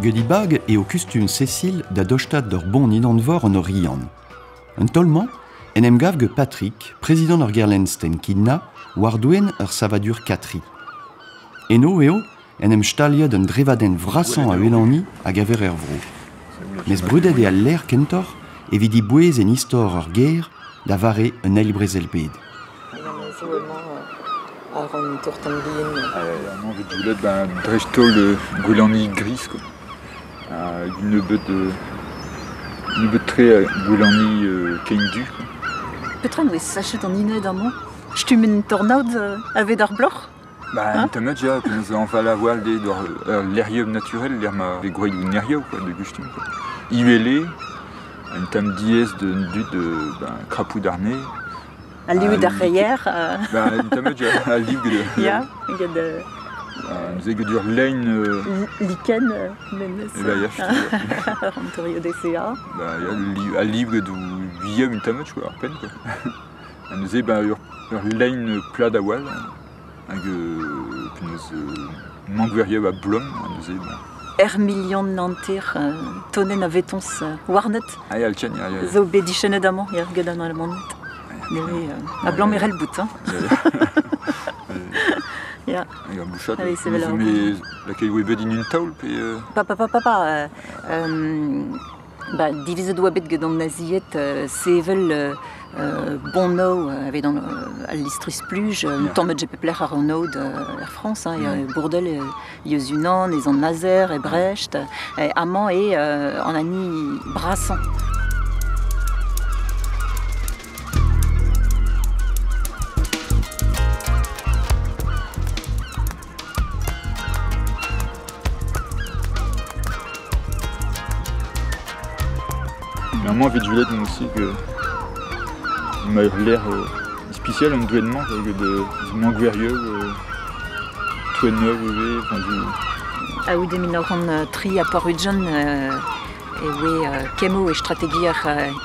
Gudibag et au costume Cécile da dostad d'ur bon inanvor en Orian. Un tolman, en em gav ge Patrick, président d'ur gerlensten kidna, war douen ur savadur katri. Eno eo, en em staliad un drevaden vrasan a Elani hag aver er vro. Mes brudet e al l'air kentor, evidi bouez en istor ur ger, da vare un eilbrezel bed. Ar an tourtambien. An vet joulet drejtol Gwelani gris, quoi. Une beut tre Gwelani kein-du, quoi. Petra n'oez sachet an ined amañ. Stum en tornaud avet ar bloc'h? Un tamet, ja, peus an val a voal de l'erieub naturel, l'er ma ve grouet ou nerieub, quoi, de gustum, quoi. Iwele, un tam diez de dud krapou d'arné. A liou da reier. Un tamet, ja, a liv de... Ya, gant... Nous avons dur lein... Liken, menes. An torio DCA. A liv de vieux une tamet, quoi, ar pen, quoi. Nous avons ur lein plat da wal. Hag mangveriev a blom, nous avons... Million nanter, tonen a vetons warnet. Ah, ya, tiens, ya. Zo bedichenet amañ, ya, gadan al manet. A blanc merel bout, hein. Ya. Il y a un bouchot. Allez, c'est là. Mais laquelle vous avez dit une taule puis. Papa. Divise doit bet gant naziet, sevel bonno avait dans l'Istris Pluge, tombe j'ai pepler à Renaud Air France, il y a Bourdel, Yosunan, les en Nazaire et Brecht, Amand et en Annie Brassan. Moi, vite Juliette, moi aussi, que il m'a l'air spécial, un douainement, de manguerieux, tout neuf, enfin du. Ah oui, des minoran tri à Porudjan, et oui, Kemo et stratégie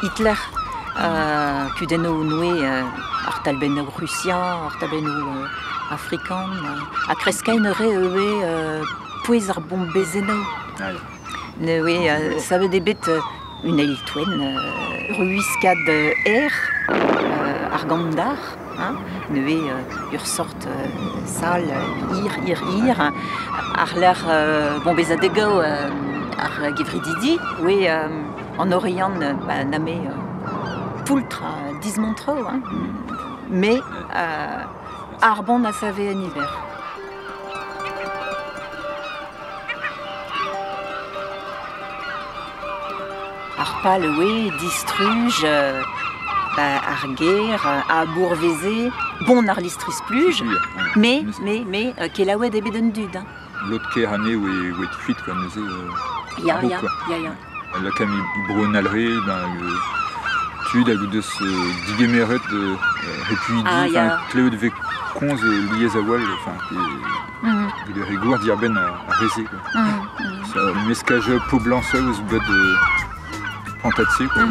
Hitler, Kudeno noué, Artalbeno russien, Artalbeno africain, à Kreskainere, oui, Pouezar Bombezeno. Oui, ça veut des bêtes. Une ailtoine, ruiscade air, argandar, neué ur sort sal, ir, ar l'air bombezadego, ar gevrididi, oui, en Orient, namé poultre dismontro, mais arbon a savé en hiver. Arpal, oui, distruge, arguer, à Bourvézé, bon arlistris pluge, mais, qu'elle a ouais des bédons dud. L'autre qu'est année où est fuite, comme nous dit. Ya. La camille brunalerie, tu as de ce digeméret de répuidi, cléo de véconze liés à wall, enfin, de rigour d'irben à raiser. Ça, mescage peau blanc, ça, ou de Fantastique, quoi.